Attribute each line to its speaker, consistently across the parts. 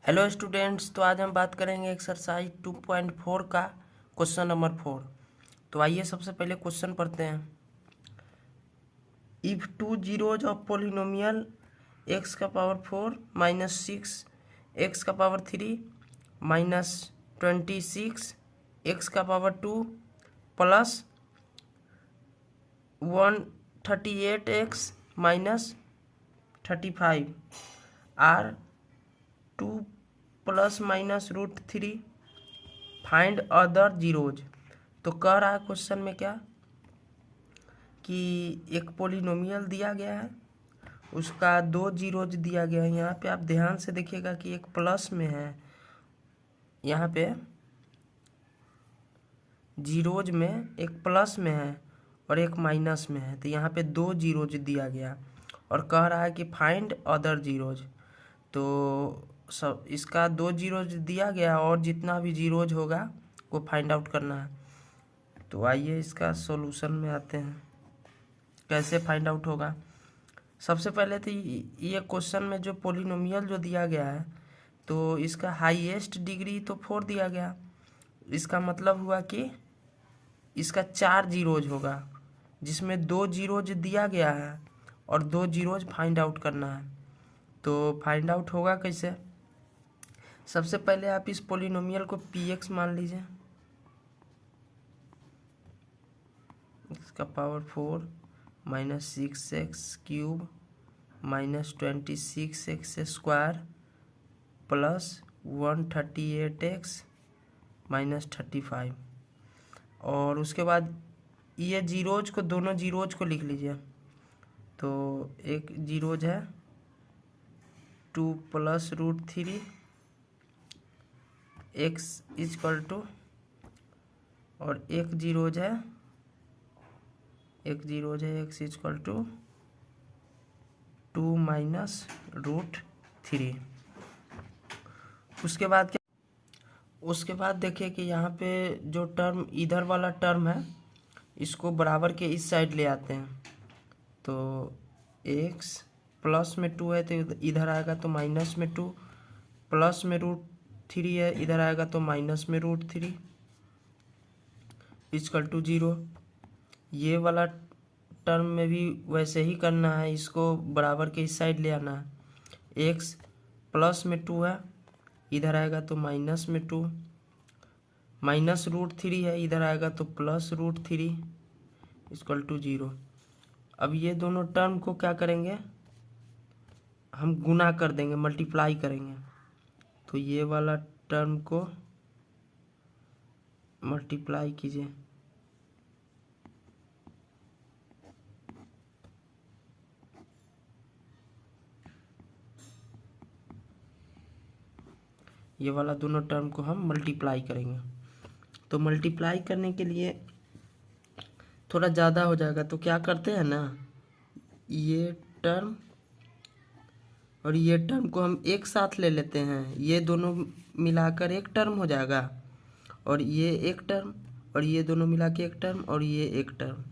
Speaker 1: Hello students, तो आज हम बात करेंगे एक्सरसाइज 2.4 का क्वेश्चन नंबर 4। तो आइए सबसे पहले क्वेश्चन पढ़ते हैं। If two zeros of polynomial x का पावर 4 माइनस 6 एक्स का पावर 3 माइनस 26 एक्स का power 2 plus 138 x minus 35 are 2 plus minus √3 find other zeros. तो कह रहा है क्वेश्चन में क्या कि एक पोलिनोमियल दिया गया है, उसका 2 जीरोज दिया गया है। यहाँ पे आप ध्यान से देखिएगा कि एक प्लस में है, यहाँ पे जीरोज में एक प्लस में है और एक माइनस में है। तो यहाँ पे 2 जीरोज दिया गया और कह रहा है कि फाइंड अदर जीरोज। तो सब इसका 2 जीरोज दिया गया और जितना भी जीरोज होगा वो फाइंड आउट करना है। तो आइए इसका सॉल्यूशन में आते हैं, कैसे फाइंड आउट होगा। सबसे पहले तो ये क्वेश्चन में जो पोलिनोमियल जो दिया गया है, तो इसका हाईएस्ट डिग्री तो 4 दिया गया। इसका मतलब हुआ कि इसका 4 जीरोज होगा, जिसमें 2 जीरोज दिया गया है और 2 जीरोज फाइंड आउट करना है। तो फाइंड आउट होगा कैसे? सबसे पहले आप इस पोलिनोमियल को px मान लीजिए, इसका power 4 minus 6x³ minus 26x² plus 138x minus 35। और उसके बाद ये जीरोज को, दोनों जीरोज को लिख लीजिए। तो एक जीरोज है 2 प्लस √3 x इक्वल टू, और एक जीरोज है x इक्वल टू 2 माइनस √3। उसके बाद क्या, उसके बाद देखिए कि यहाँ पे जो टर्म, इधर वाला टर्म है, इसको बराबर के इस साइड ले आते हैं। तो x प्लस में 2 है तो इधर आएगा तो माइनस में 2, प्लस में √3 है, इधर आएगा तो माइनस में √3 इक्वल टू 0। ये वाला टर्म में भी वैसे ही करना है, इसको बराबर के इस साइड ले आना है। x प्लस में 2 है, इधर आएगा तो माइनस में 2, माइनस √3 है, इधर आएगा तो प्लस √3 इक्वल टू 0। अब ये दोनों टर्म को क्या करेंगे, हम गुना कर देंगे, मल्टीप्लाई करेंगे। तो ये वाला टर्म को मल्टीप्लाई कीजिए, ये वाला दोनों टर्म को हम मल्टीप्लाई करेंगे। तो मल्टीप्लाई करने के लिए थोड़ा ज़्यादा हो जाएगा, तो क्या करते हैं ना, ये टर्म और ये टर्म को हम एक साथ ले लेते हैं। ये दोनों मिलाकर एक टर्म हो जाएगा, और ये एक टर्म, और ये दोनों मिला के एक टर्म, और ये एक टर्म।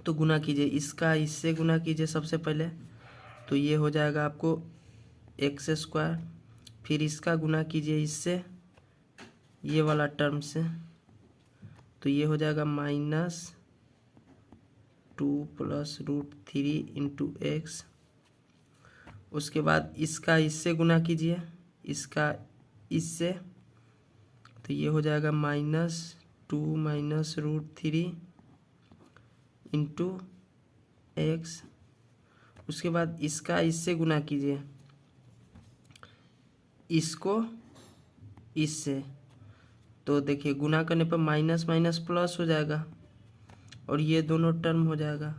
Speaker 1: तो गुना कीजिए, इसका इससे गुना कीजिए सबसे पहले, तो ये हो जाएगा आपको x²। फिर इसका गुना कीजिए इससे, ये वाला टर्म से, तो ये हो जाएगा -2 प्लस √3 इंटू x। उसके बाद इसका इससे गुना कीजिए, इसका इससे, तो ये हो जाएगा -2 माइनस √3 इंटू x। उसके बाद इसका इससे गुना कीजिए, इसको इससे, तो देखिए गुना करने पर माइनस माइनस प्लस हो जाएगा, और ये दोनों टर्म हो जाएगा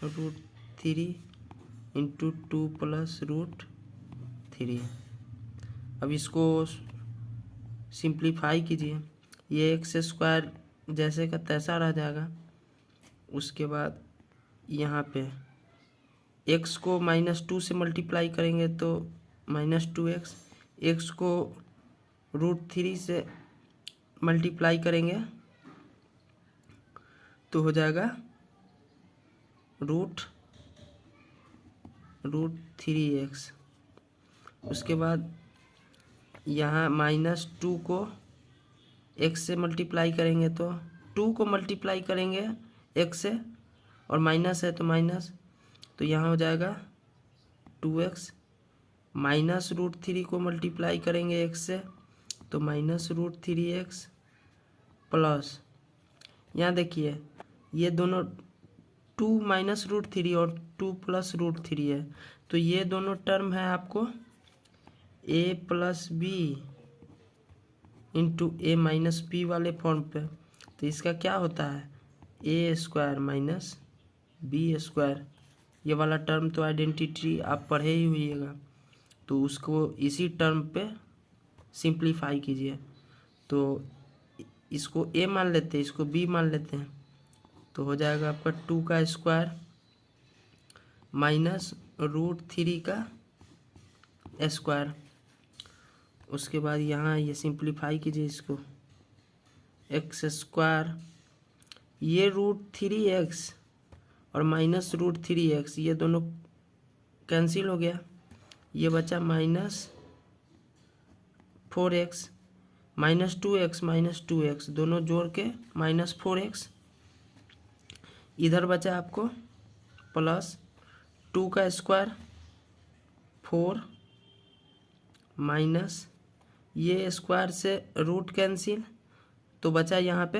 Speaker 1: √3 इंटू 2 प्लस √3। अब इसको सिंप्लीफाई कीजिए, ये x² जैसे का तैसा रह जाएगा। उसके बाद यहाँ पे x को -2 से मल्टीप्लाई करेंगे तो -2x, x को √3 से मल्टीप्लाई करेंगे तो हो जाएगा √3x। उसके बाद यहाँ -2 को x से मल्टीप्लाई करेंगे तो 2 को मल्टीप्लाई करेंगे x से, और माइनस है तो माइनस, तो यहाँ हो जाएगा 2x। -√3 को मल्टीप्लाई करेंगे x से तो -√3x प्लस, यहाँ देखिए ये दोनों 2 -√3 और 2 +√3 है, तो ये दोनों टर्म है आपको a + b into a - b वाले फॉर्म पे। तो इसका क्या होता है a² - b²। ये वाला टर्म तो आइडेंटिटी आप पढ़े ही हुइएगा, तो उसको इसी टर्म पे सिंप्लीफाई कीजिए। तो इसको a मान लेते हैं, इसको b मान लेते हैं, तो हो जाएगा आपका 2 का स्क्वायर -√3 का स्क्वायर। उसके बाद यहाँ ये सिंप्लीफाई कीजिए इसको, x², ये √3x और -√3x ये दोनों कैंसिल हो गया, ये बचा -4x, -2x दोनों जोड़ के -4x, इधर बचा आपको प्लस 2 का स्क्वायर 4 माइनस ये स्क्वायर से रूट कैंसिल, तो बचा यहाँ पे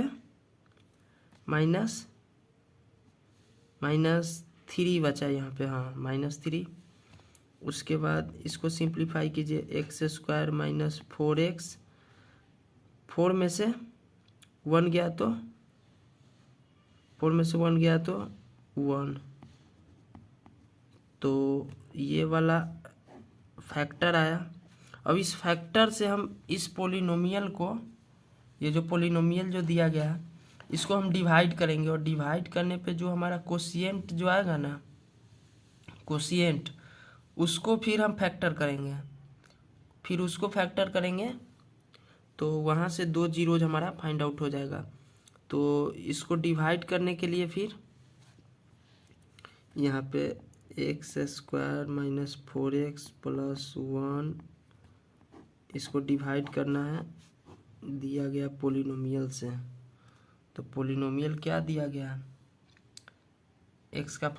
Speaker 1: -3 बचा यहाँ पे, हाँ -3। उसके बाद इसको सिंप्लीफाई कीजिए, x² - 4x, 4 में से 1 गया तो 1, तो ये वाला फैक्टर आया। अब इस फैक्टर से हम इस पोलिनोमियल को, ये जो पोलिनोमियल जो दिया गया है, इसको हम डिवाइड करेंगे, और डिवाइड करने पे जो हमारा कोशिएंट जो आएगा ना, कोशिएंट, उसको फिर हम फैक्टर करेंगे, फिर उसको फैक्टर करेंगे तो वहाँ से 2 जीरोज हमारा फाइंड आउट हो जाएगा। तो इसको डिवाइड करने के लिए फिर यहाँ पे x² - 4x + 1 इसको डिवाइड करना है दिया गया पोलिनोमियल से। तो पोलिनोमियल क्या दिया गया, x⁴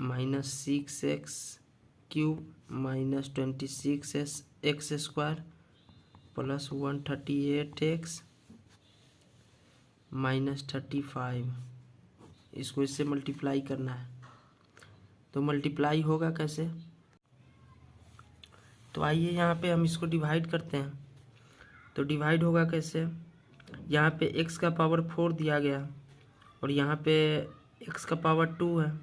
Speaker 1: -6x³ - 26x² + 138x - 35, इसको इससे मल्टीप्लाई करना है। तो मल्टीप्लाई होगा कैसे, तो आइए यहाँ पे हम इसको डिवाइड करते हैं। तो डिवाइड होगा कैसे, यहाँ पे x⁴ दिया गया और यहाँ पे x⁴ है,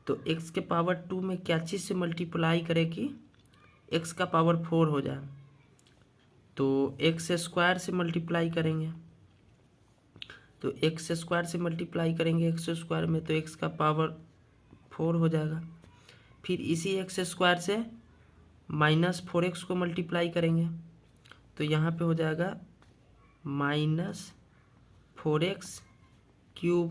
Speaker 1: तो x⁴ में क्या चीज़ से मल्टीप्लाई करें कि x⁴ हो जाए, तो x² से मल्टीप्लाई करेंगे, तो x² से मल्टीप्लाई करेंगे x² में, तो x⁴ हो जाएगा। फिर इसी x² से -4x को मल्टीप्लाई करेंगे, तो यहाँ पे हो जाएगा -4x³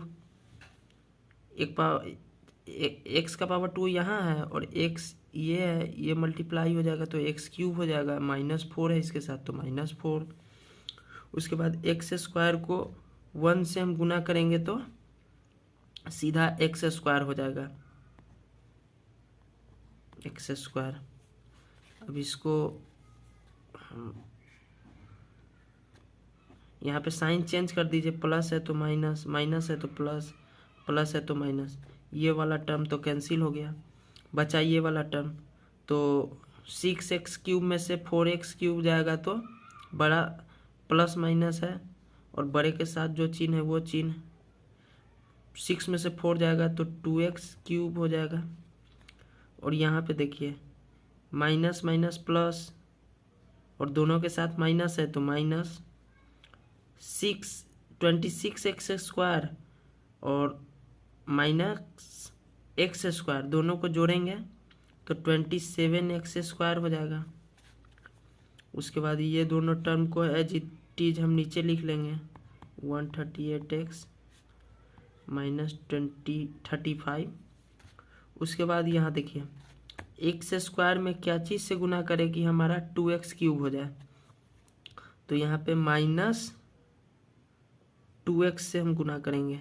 Speaker 1: x⁴ यहाँ है और x ये है, ये मल्टीप्लाई हो जाएगा तो x³ हो जाएगा, -4 है इसके साथ तो -4। उसके बाद x² को 1 से हम गुना करेंगे तो सीधा x² हो जाएगा, x²। अब इसको यहाँ पे साइन चेंज कर दीजिए, प्लस है तो माइनस, माइनस है तो प्लस, प्लस है तो माइनस, ये वाला टर्म तो कैंसिल हो गया, बचा ये वाला टर्म। तो 6x³ में से 4x³ जाएगा तो बड़ा प्लस माइनस है, और बड़े के साथ जो चिन्ह है वो चिन्ह, 6 में से 4 जाएगा तो 2x³ हो जाएगा। और यहाँ पे देखिए माइनस माइनस प्लस, और दोनों के साथ माइनस है तो माइनस 26x² और -x² दोनों को जोड़ेंगे तो 27x² हो जाएगा। उसके बाद ये दोनों टर्म को एज इट इज हम नीचे लिख लेंगे, 138x - 35। उसके बाद यहाँ देखिए एक्स स्क्वायर में क्या चीज़ से गुना करें कि हमारा 2x क्यूब हो जाए। तो यहाँ पे -2x से हम गुना करेंगे,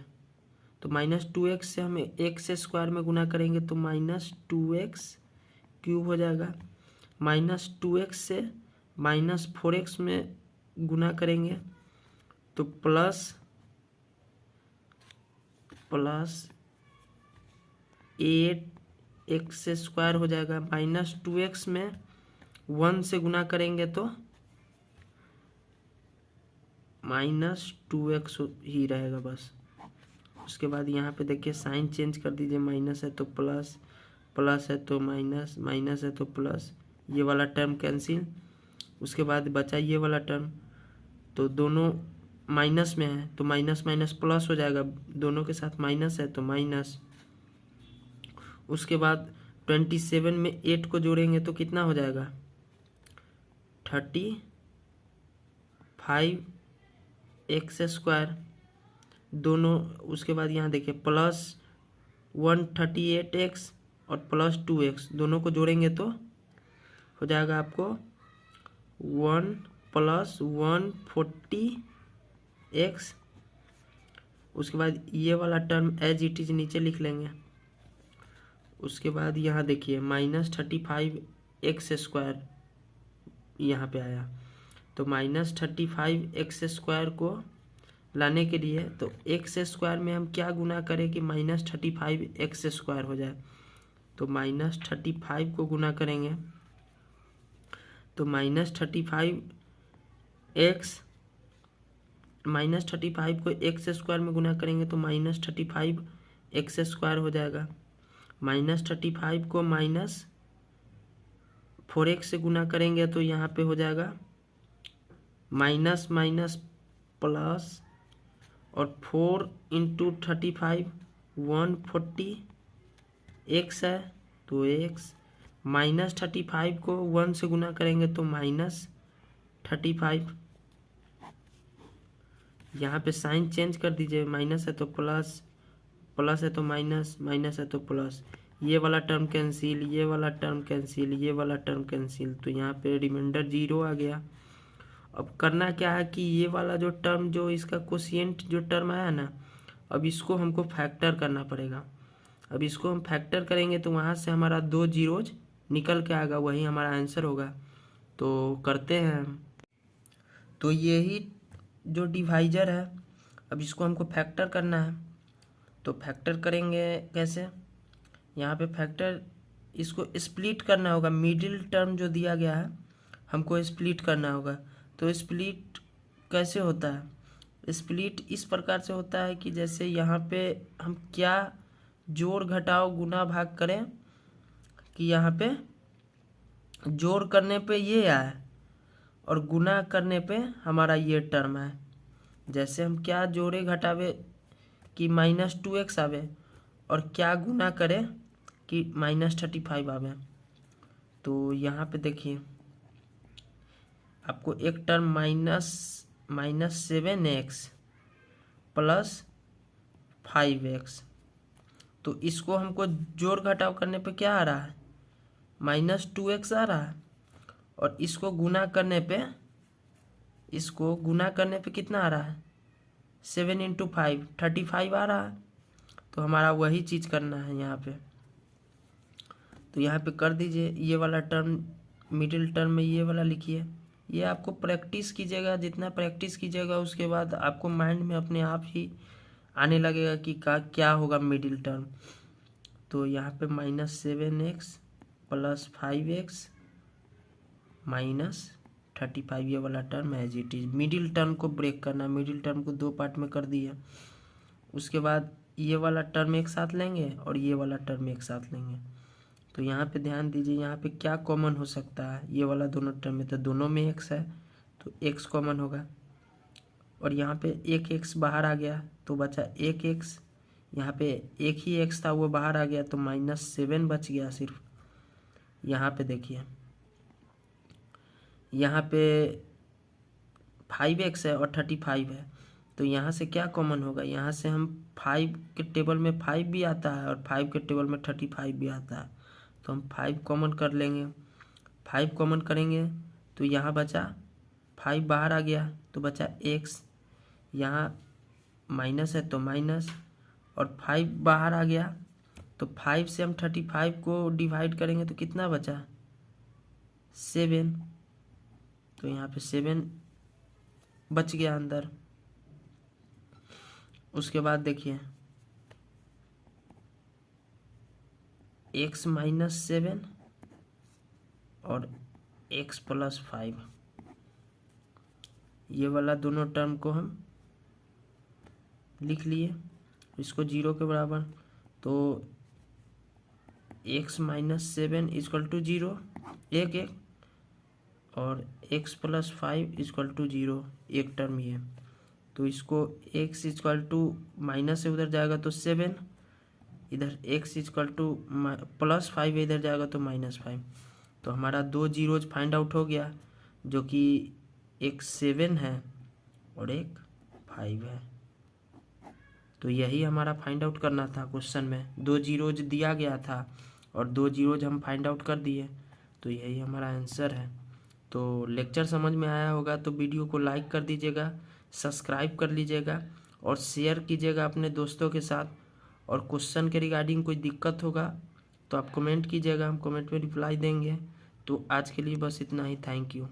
Speaker 1: तो -2x से हम एक्स स्क्वायर में गुना करेंगे तो -2x क्यूब हो जाएगा। -2x से -4x में गुना करेंगे तो प्लस 8x स्क्वायर हो जाएगा। -2x में 1 से गुना करेंगे तो -2x ही रहेगा बस। उसके बाद यहाँ पे देखिए साइन चेंज कर दीजिए, माइनस है तो प्लस, प्लस है तो माइनस, माइनस है तो प्लस, ये वाला टर्म कैंसिल। उसके बाद बचा ये वाला टर्म, तो दोनों माइनस में है तो माइनस माइनस प्लस हो जाएगा, दोनों के साथ माइनस है तो माइनस। उसके बाद 27 में 8 को जोड़ेंगे तो कितना हो जाएगा 35x स्क्वायर दोनों। उसके बाद यहाँ देखिए प्लस 138x और प्लस 2x दोनों को जोड़ेंगे तो हो जाएगा आपको 1 + 140x। उसके बाद ये वाला टर्म एज इट इज नीचे लिख लेंगे। उसके बाद यहाँ देखिए -35x स्क्वायर यहाँ पे आया, तो -35x स्क्वायर को लाने के लिए तो x स्क्वायर में हम क्या गुना करें कि -35x स्क्वायर हो जाए। तो -35 को गुना करेंगे तो -35 को x स्क्वायर में गुना करेंगे तो -35x स्क्वायर हो जाएगा। -35 को -4x से गुना करेंगे तो यहाँ पे हो जाएगा माइनस माइनस प्लस, और 4 × 35 140x है तो x। -35 को 1 से गुना करेंगे तो -35। यहाँ पे साइन चेंज कर दीजिए, माइनस है तो प्लस, प्लस है तो माइनस, माइनस है तो प्लस, ये वाला टर्म कैंसिल, ये वाला टर्म कैंसिल, ये वाला टर्म कैंसिल, तो यहाँ पे रिमाइंडर 0 आ गया। अब करना क्या है कि ये वाला जो टर्म, जो इसका कोशिएंट जो टर्म आया ना, अब इसको हमको फैक्टर करना पड़ेगा। अब इसको हम फैक्टर करेंगे तो वहाँ से हमारा 2 जीरोज निकल के आएगा, वही हमारा आंसर होगा। तो करते हैं। तो यही जो डिवाइजर है, अब इसको हमको फैक्टर करना है। तो फैक्टर करेंगे कैसे, यहाँ पे फैक्टर इसको स्प्लिट करना होगा। मिडिल टर्म जो दिया गया है हमको स्प्लिट करना होगा। तो स्प्लिट कैसे होता है, स्प्लिट इस प्रकार से होता है कि जैसे यहाँ पे हम क्या जोड़ घटाव गुना भाग करें कि यहाँ पे जोड़ करने पे ये आए और गुना करने पे हमारा ये टर्म है। जैसे हम क्या जोड़े घटावे कि -2x आवे और क्या गुना करें कि -35 आवे। तो यहाँ पे देखिए आपको एक टर्म -7x + 5x, तो इसको हमको जोड़ घटाव करने पे क्या आ रहा है -2x आ रहा है, और इसको गुना करने पे कितना आ रहा है 7 × 5 35 आ रहा है। तो हमारा वही चीज़ करना है यहाँ पे। तो यहाँ पे कर दीजिए, ये वाला टर्म मिडिल टर्म में ये वाला लिखिए। ये आपको प्रैक्टिस कीजिएगा, जितना प्रैक्टिस कीजिएगा उसके बाद आपको माइंड में अपने आप ही आने लगेगा कि क्या होगा मिडिल टर्म। तो यहाँ पे -7x + 5x -35 ये वाला term as it is. Middle term को ब्रेक करना, मिडिल टर्म को 2 पार्ट में कर दिए। उसके बाद ये वाला टर्म एक साथ लेंगे और ये वाला टर्म एक साथ लेंगे। तो यहाँ पे ध्यान दीजिए, यहाँ पे क्या कॉमन हो सकता है, ये वाला दोनों टर्म में तो दोनों में x है तो x कॉमन होगा, और यहाँ पे एक x बाहर आ गया तो बचा एक x। यहाँ पे एक ही x था वो बाहर आ गया तो -7 बच गया सिर्फ। यहाँ पे देखिए, यहाँ पे 5x है और 35 है, तो यहाँ से क्या कॉमन होगा, यहाँ से हम 5 के टेबल में 5 भी आता है और 5 के टेबल में 35 भी आता है, तो हम 5 कॉमन कर लेंगे। 5 कॉमन करेंगे तो यहाँ बचा 5 बाहर आ गया तो बचा x, यहाँ माइनस है तो माइनस, और 5 बाहर आ गया तो 5 से हम 35 को डिवाइड करेंगे तो कितना बचा 7, तो यहाँ पे 7 बच गया अंदर। उसके बाद देखिए x माइनस 7 और x प्लस 5, ये वाला दोनों टर्म को हम लिख लिए इसको 0 के बराबर। तो x माइनस 7 इक्वल टू 0 एक, और x प्लस 5 इक्वल टू 0 एक टर्म ये। तो इसको x इक्वल टू माइनस से उधर जाएगा तो 7, इधर x इक्वल टू प्लस 5 इधर जाएगा तो -5। तो हमारा 2 जीरोज फाइंड आउट हो गया, जो कि एक 7 है और एक 5 है। तो यही हमारा फाइंड आउट करना था क्वेश्चन में। 2 जीरोज दिया गया था और 2 जीरोज हम फाइंड आउट कर दिए, तो यही हमारा आंसर है। तो लेक्चर समझ में आया होगा तो वीडियो को लाइक कर दीजिएगा, सब्सक्राइब कर लीजिएगा और शेयर कीजिएगा अपने दोस्तों के साथ। और क्वेश्चन के रिगार्डिंग कोई दिक्कत होगा तो आप कमेंट कीजिएगा, हम कमेंट में रिप्लाई देंगे। तो आज के लिए बस इतना ही। Thank you.